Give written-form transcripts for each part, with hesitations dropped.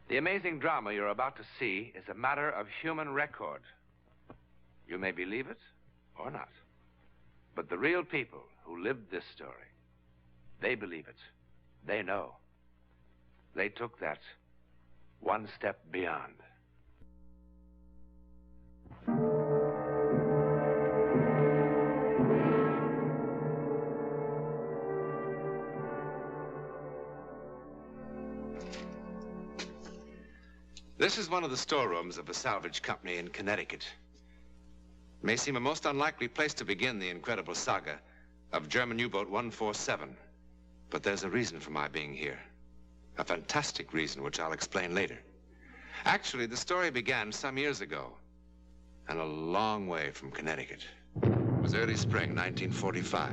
The amazing drama you're about to see is a matter of human record. You may believe it or not. But the real people who lived this story, they believe it. They know. They took that one step beyond. This is one of the storerooms of a salvage company in Connecticut. It may seem a most unlikely place to begin the incredible saga of German U-boat 147. But there's a reason for my being here. A fantastic reason, which I'll explain later. Actually, the story began some years ago, and a long way from Connecticut. It was early spring, 1945,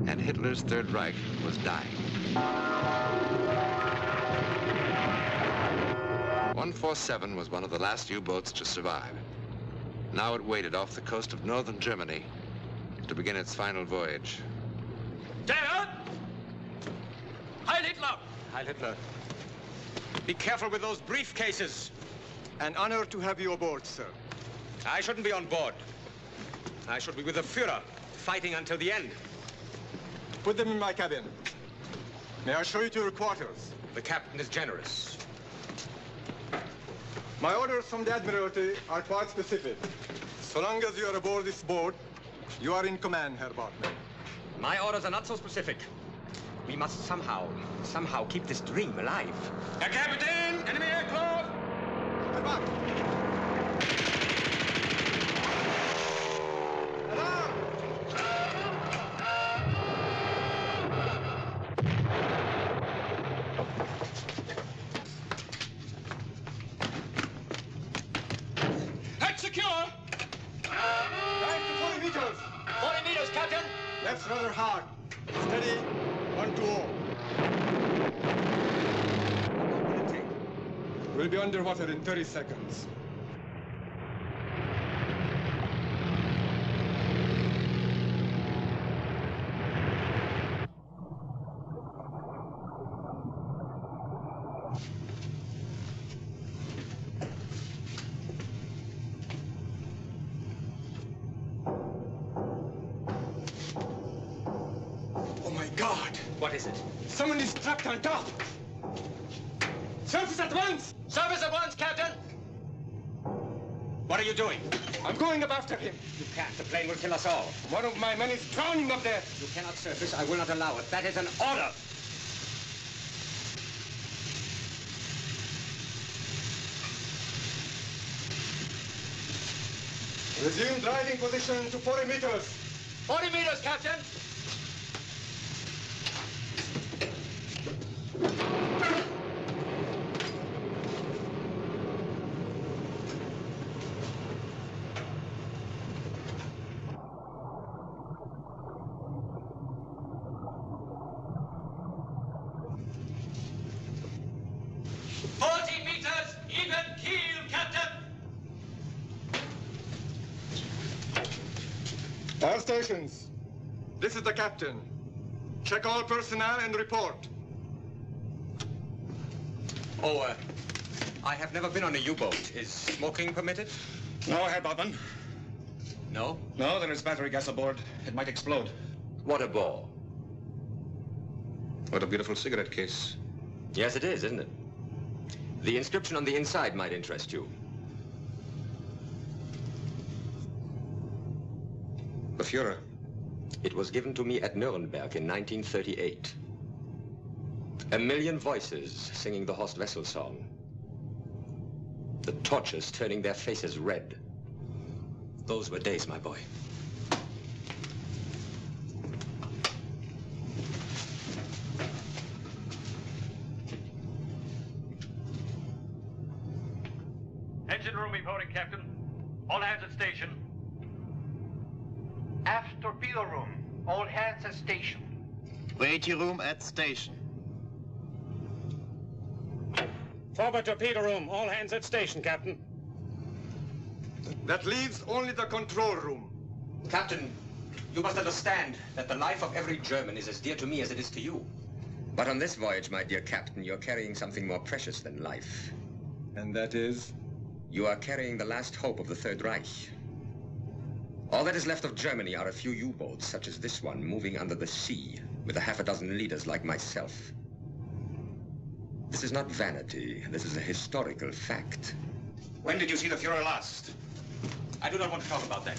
and Hitler's Third Reich was dying. 147 was one of the last U-boats to survive. Now it waited off the coast of northern Germany to begin its final voyage. Dad! Heil Hitler! Heil Hitler. Be careful with those briefcases. An honor to have you aboard, sir. I shouldn't be on board. I should be with the Führer, fighting until the end. Put them in my cabin. May I show you to your quarters? The captain is generous. My orders from the Admiralty are quite specific. So long as you are aboard this boat, you are in command, Herr Bartman. My orders are not so specific. We must somehow keep this dream alive. Herr Kapitän, enemy aircraft! Herr Bartman! Alarm! Head secure! Right to 40 meters! 40 meters, Captain! That's rather hard. Steady. 1 to 0. What will it take? We'll be underwater in 30 seconds. What is it? Someone is trapped on top! Surface at once! Service at once, Captain! What are you doing? I'm going up after him. You can't. The plane will kill us all. One of my men is drowning up there. You cannot surface. I will not allow it. That is an order. Resume driving position to 40 meters. 40 meters, Captain! Air stations. This is the captain. Check all personnel and report. Oh, I have never been on a U-boat. Is smoking permitted? No, Herr Bartman. No? No, there is battery gas aboard. It might explode. What a ball. What a beautiful cigarette case. Yes, it is, isn't it? The inscription on the inside might interest you. The Führer. It was given to me at Nuremberg in 1938. A million voices singing the Horst Wessel song. The torches turning their faces red. Those were days, my boy. Engine room reporting, Captain. All hands at station. Aft torpedo room. All hands at station. Waiting room at station. Forward torpedo room. All hands at station, Captain. That leaves only the control room. Captain, you must understand that the life of every German is as dear to me as it is to you. But on this voyage, my dear Captain, you're carrying something more precious than life. And that is? You are carrying the last hope of the Third Reich. All that is left of Germany are a few U-boats, such as this one, moving under the sea, with a half a dozen leaders like myself. This is not vanity. This is a historical fact. When did you see the Fuhrer last? I do not want to talk about that.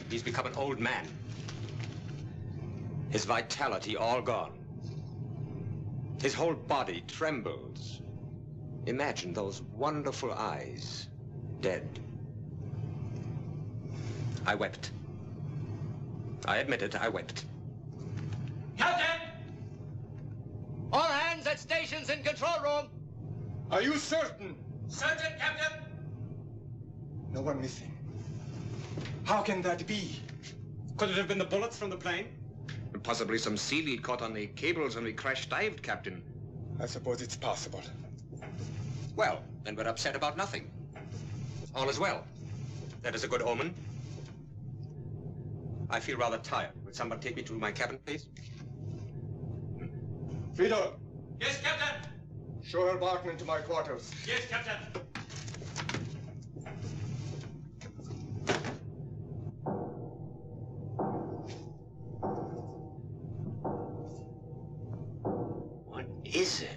He's become an old man. His vitality all gone. His whole body trembles. Imagine those wonderful eyes, dead. I wept. I admit it, I wept. Captain! All hands at stations in control room. Are you certain? Certain, Captain. No one missing. How can that be? Could it have been the bullets from the plane? Possibly some seaweed caught on the cables when we crash-dived, Captain. I suppose it's possible. Well, then we're upset about nothing. All is well. That is a good omen. I feel rather tired. Would somebody take me to my cabin, please? Frieder, Yes, Captain. show Herr Bachmann to my quarters. Yes, Captain. What is it?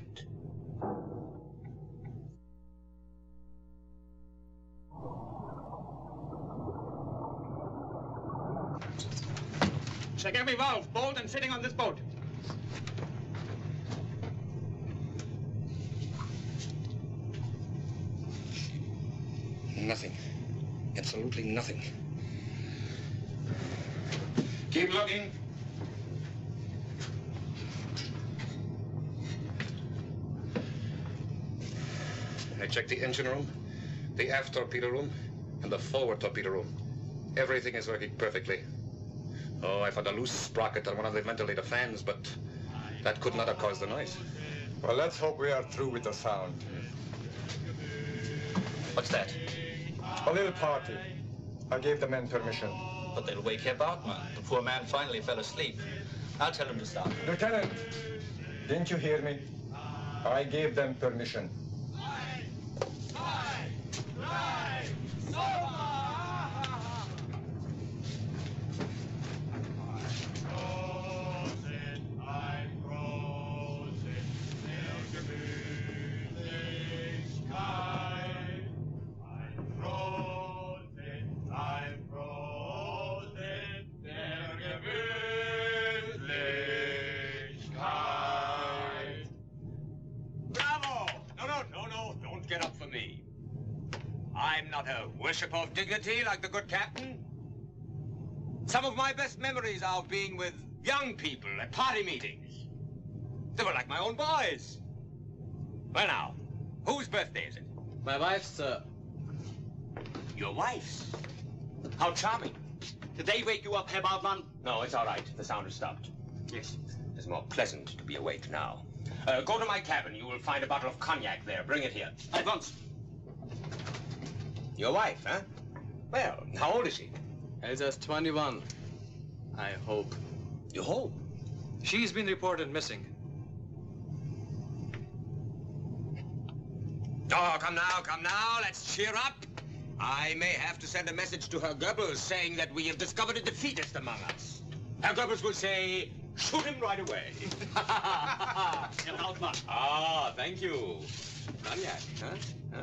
Check every valve, bolt, and fitting on this boat. Nothing. Absolutely nothing. Keep looking. I checked the engine room, the aft torpedo room, and the forward torpedo room. Everything is working perfectly. Oh, I found a loose sprocket on one of the ventilator fans, but that could not have caused the noise. Well, let's hope we are through with the sound. What's that? A little party. I gave the men permission. But they'll wake Herr Bartmann. The poor man finally fell asleep. I'll tell him to stop. Lieutenant, didn't you hear me? I gave them permission. Worship of dignity like the good captain. Some of my best memories are of being with young people at party meetings. They were like my own boys. Well now, whose birthday is it? My wife's, sir. Your wife's? How charming. Did they wake you up, Herr Bartmann? No, it's all right. The sound has stopped. Yes, it's more pleasant to be awake now. Go to my cabin. You will find a bottle of cognac there. Bring it here. At once. Your wife, huh? Well, how old is she? Elsa's 21. I hope. You hope? She's been reported missing. Oh, come now, let's cheer up. I may have to send a message to Herr Goebbels saying that we have discovered a defeatist among us. Herr Goebbels will say, shoot him right away. Herr Hauptmann. Ah, thank you. Cognac, huh?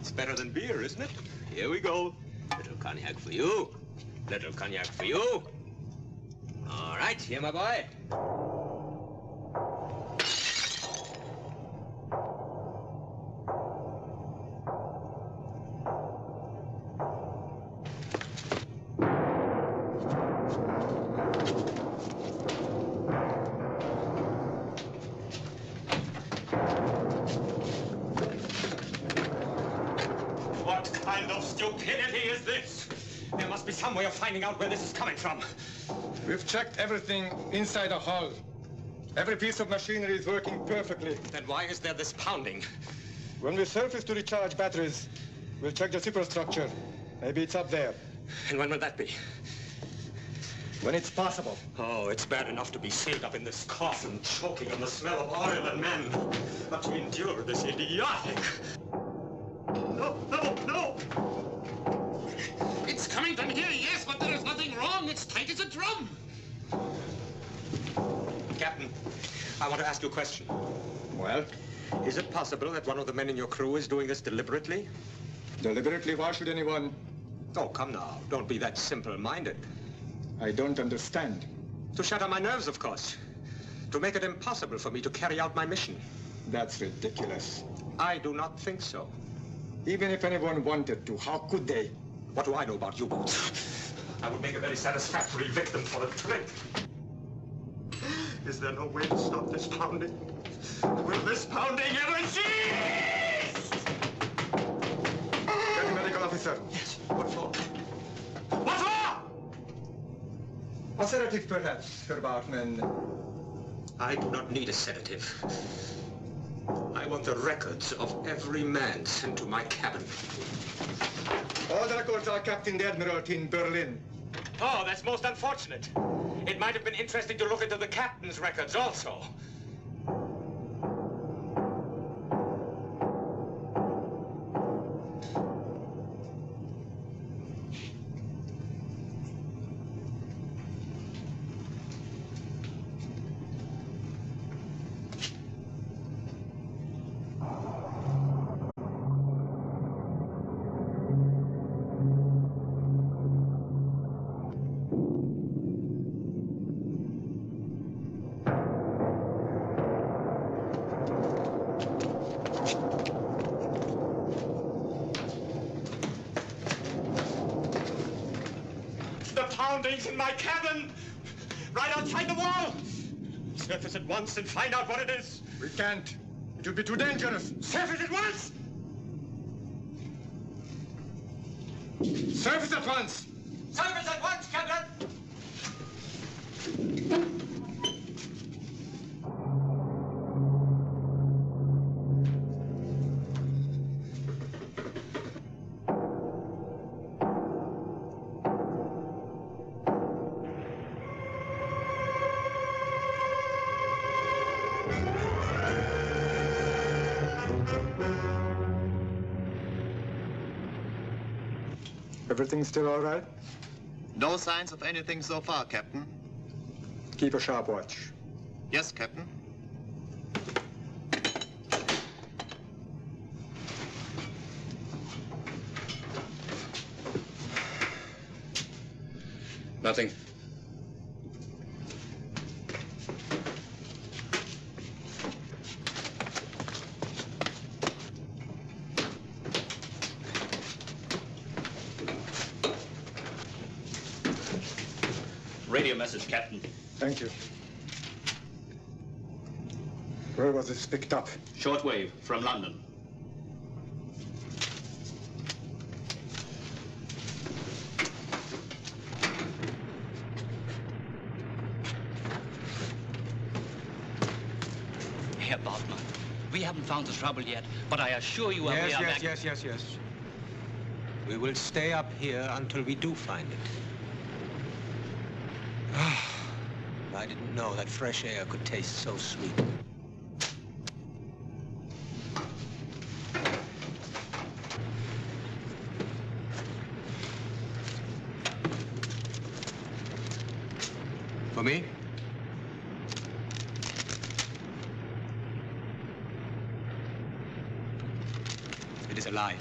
It's better than beer, isn't it? Here we go. Little cognac for you. Little cognac for you. All right, here, my boy. Stupidity is this? There must be some way of finding out where this is coming from. We've checked everything inside the hull. Every piece of machinery is working perfectly. Then why is there this pounding? When we surface to recharge batteries, we'll check the superstructure. Maybe it's up there. And when will that be? When it's possible. Oh, it's bad enough to be sealed up in this coffin, choking on the smell of oil and men. But to endure this idiotic... No, no, no! It's coming from here, yes, but there is nothing wrong. It's tight as a drum. Captain, I want to ask you a question. Well, Is it possible that one of the men in your crew is doing this deliberately? deliberately, why should anyone? Oh, come now. Don't be that simple-minded. I don't understand. To shatter my nerves, of course. To make it impossible for me to carry out my mission. That's ridiculous. I do not think so. Even if anyone wanted to, how could they? What do I know about U-boats? I would make a very satisfactory victim for the trick. Is there no way to stop this pounding? Will this pounding ever cease? Get the medical officer. Yes. What for? What for? A sedative, perhaps, Herr Bartman. I do not need a sedative. I want the records of every man sent to my cabin. All the records are kept in the Admiralty in Berlin. Oh, that's most unfortunate. It might have been interesting to look into the captain's records also. Poundings in my cabin! Right outside the wall! Surface at once and find out what it is! We can't. It will be too dangerous. Surface at once! Surface at once! Surface at once, Captain! Everything still all right? No signs of anything so far, Captain. Keep a sharp watch. Yes, Captain. Nothing. Radio message, Captain. Thank you. Where was this picked up? Shortwave from London. Herr Bartman, we haven't found the trouble yet, but I assure you we are back. Yes. We will stay up here until we do find it. I didn't know that fresh air could taste so sweet. For me? It is a lie.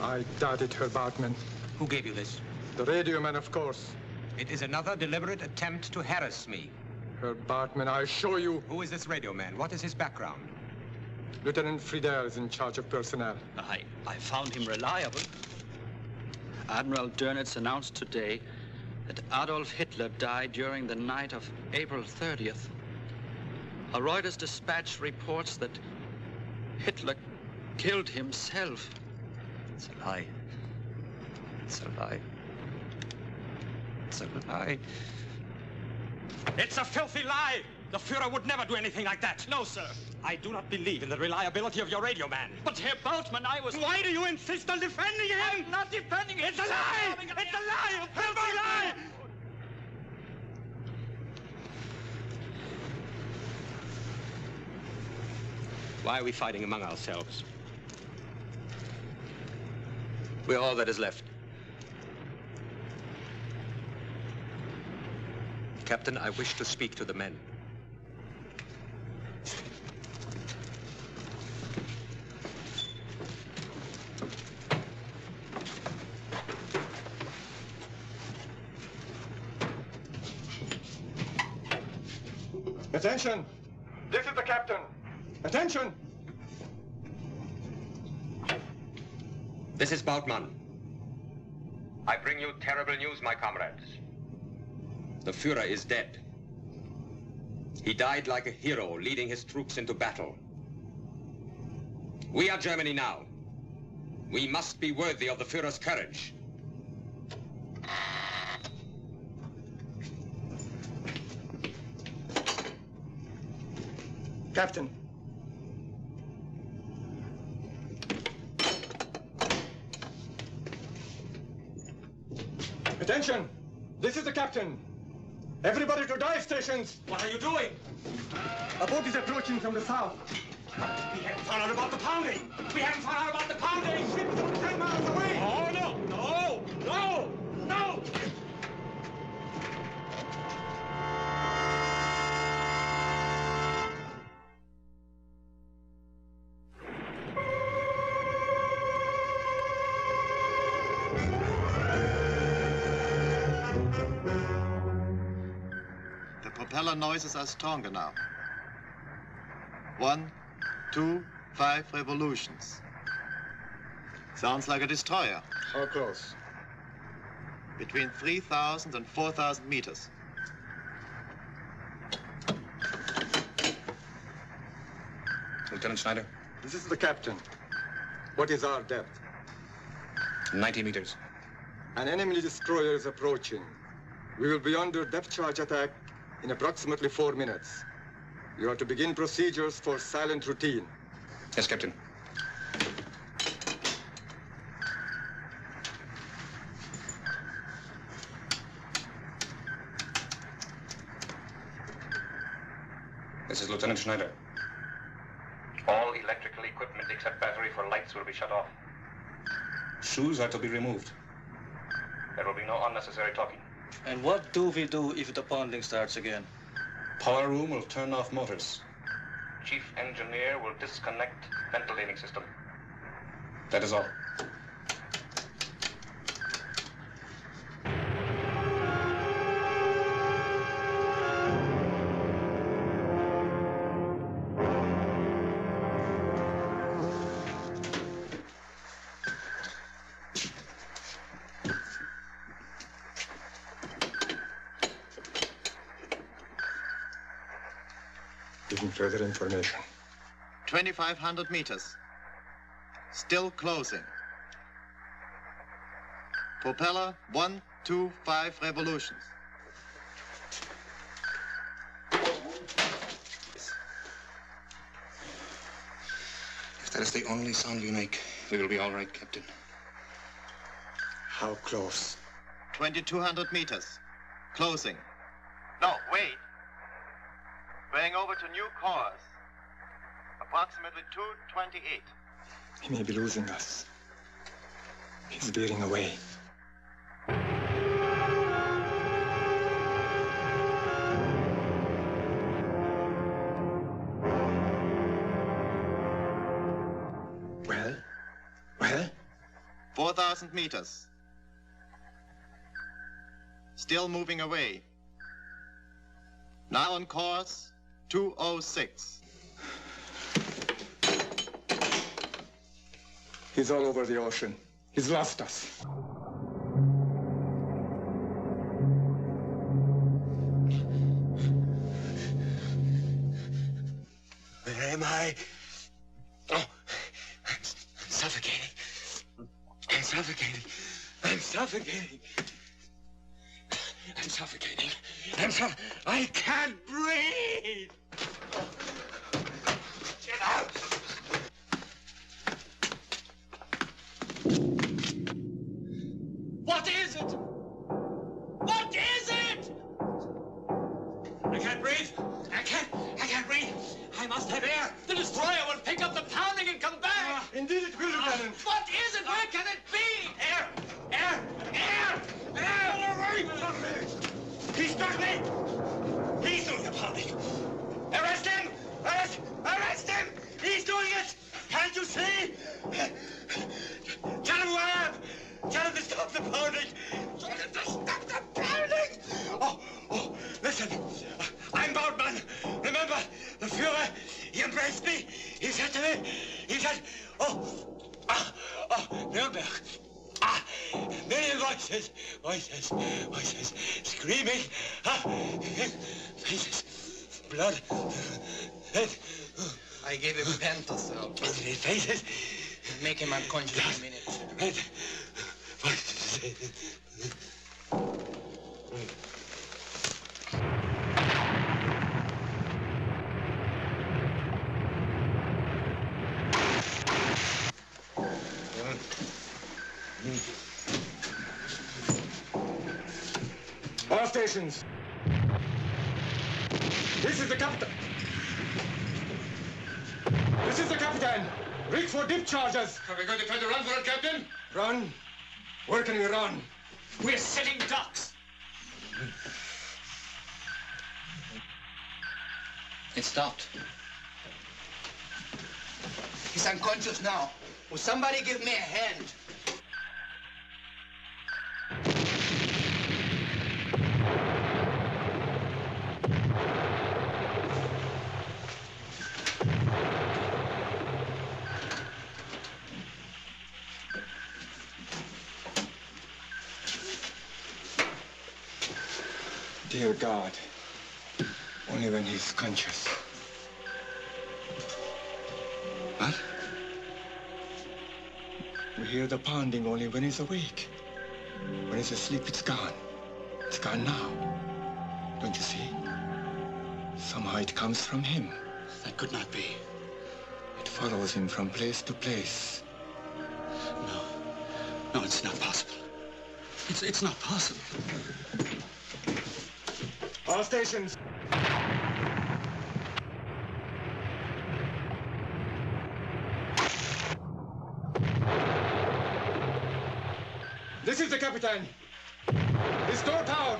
I doubt it, Herr Bartman. Who gave you this? The radio man, of course. It is another deliberate attempt to harass me. Herr Bartman, I assure you. Who is this radio man? What is his background? Lieutenant Friedel is in charge of personnel. I found him reliable. Admiral Dönitz announced today that Adolf Hitler died during the night of April 30th. A Reuters dispatch reports that Hitler killed himself. It's a lie. It's a lie. It's a lie. It's a filthy lie! The Fuhrer would never do anything like that. No, sir. I do not believe in the reliability of your radio man. But Herr Bartman, I was... Why do you insist on defending him? I'm not defending him. It's a lie! It's a lie! A filthy lie! Why are we fighting among ourselves? We're all that is left. Captain, I wish to speak to the men. Attention! This is the captain. Attention! This is Bautmann. I bring you terrible news, my comrades. The Führer is dead. He died like a hero, leading his troops into battle. We are Germany now. We must be worthy of the Führer's courage. Captain. Attention! This is the captain. Everybody to dive stations! What are you doing? A boat is approaching from the south. We haven't found out about the pounding. We haven't found out about the pounding. Ships are 10 miles away! Oh, no! No! No! No! The propeller noises are stronger now. 1, 2, 5 revolutions. Sounds like a destroyer. How close? Between 3,000 and 4,000 meters. Lieutenant Schneider, This is the captain. What is our depth? 90 meters. An enemy destroyer is approaching. We will be under depth charge attack in approximately 4 minutes. You are to begin procedures for silent routine. Yes, Captain. This is Lieutenant Schneider. All electrical equipment except battery for lights will be shut off. Shoes are to be removed. There will be no unnecessary talking. And what do we do if the pounding starts again? Power room will turn off motors. Chief engineer will disconnect ventilating system. That is all. Giving further information. 2,500 meters. Still closing. Propeller 1, 2, 5 revolutions. If that is the only sound we make, we will be all right, Captain. How close? 2,200 meters. Closing. No, wait. Going over to new course. Approximately 228. He may be losing us. He's veering away. Well? Well? 4,000 meters. Still moving away. Now on course 206. He's all over the ocean. He's lost us. Where am I? Oh, I'm suffocating. I'm suffocating. I'm suffocating. I'm suffocating. I can't breathe. Get out. What is it? What is it? I can't breathe. I can't breathe. I I must have air. The destroyer will pick up the pounding and come back. Indeed it will, Lieutenant. What is it? Where can it be? Air! Air! Air! Air! Away from me! He struck me! He's doing the pounding. Arrest him! Arrest him! He's doing it! Can't you see? Tell him who I am! Tell him to stop the pounding! Tell him to stop the pounding! Oh, listen. I'm Bautmann. Remember, the Führer, he embraced me. He said to me, Nuremberg. Million voices, screaming. Faces, blood, head. I gave him Penta, sir. Faces. Make him unconscious in a minute. Head, voices. All stations. This is the captain. This is the captain. Reach for dip charges. Are we going to try to run for it, Captain? Run? Where can we run? We're setting ducks. It stopped. He's unconscious now. Will somebody give me a hand? Dear God, only when he's conscious. What? We hear the pounding only when he's awake. When he's asleep, it's gone. It's gone now. Don't you see? Somehow it comes from him. That could not be. It follows him from place to place. No, it's not possible. It's not possible. All stations. This is the captain. Restore power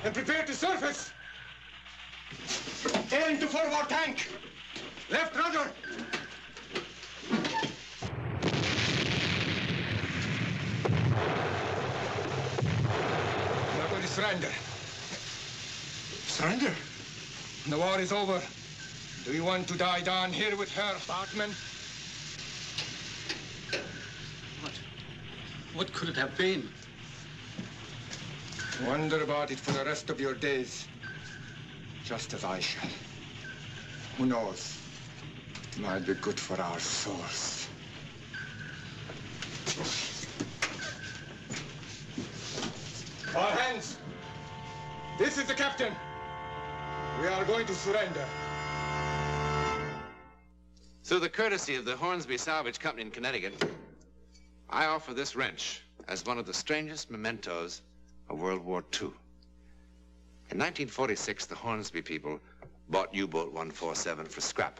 and prepare to surface. Aim to forward tank. Left rudder. We're not going to surrender. Surrender? The war is over. Do you want to die down here with her, Bautmann? What could it have been? Wonder about it for the rest of your days. Just as I shall. Who knows? It might be good for our souls. All hands! This is the captain. We are going to surrender. Through the courtesy of the Hornsby Salvage Company in Connecticut, I offer this wrench as one of the strangest mementos of World War II. In 1946, the Hornsby people bought U-boat 147 for scrap.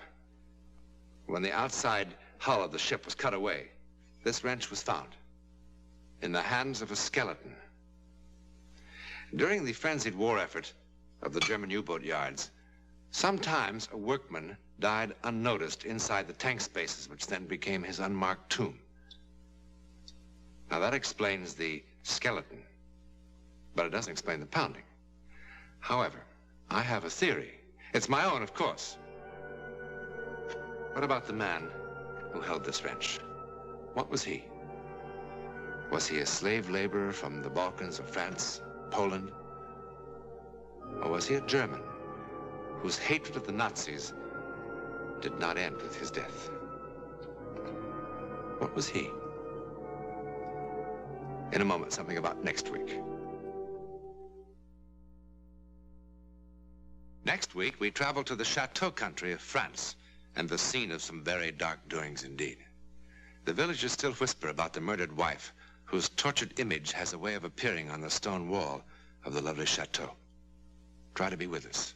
When the outside hull of the ship was cut away, this wrench was found in the hands of a skeleton. During the frenzied war effort of the German U-boat yards, sometimes a workman died unnoticed inside the tank spaces, which then became his unmarked tomb. Now that explains the skeleton, but it doesn't explain the pounding. However, I have a theory. It's my own, of course. What about the man who held this wrench? What was he? Was he a slave laborer from the Balkans or France, Poland? Or was he a German whose hatred of the Nazis did not end with his death? What was he? In a moment, something about next week. Next week, we travel to the chateau country of France and the scene of some very dark doings indeed. The villagers still whisper about the murdered wife, whose tortured image has a way of appearing on the stone wall of the lovely chateau. Try to be with us.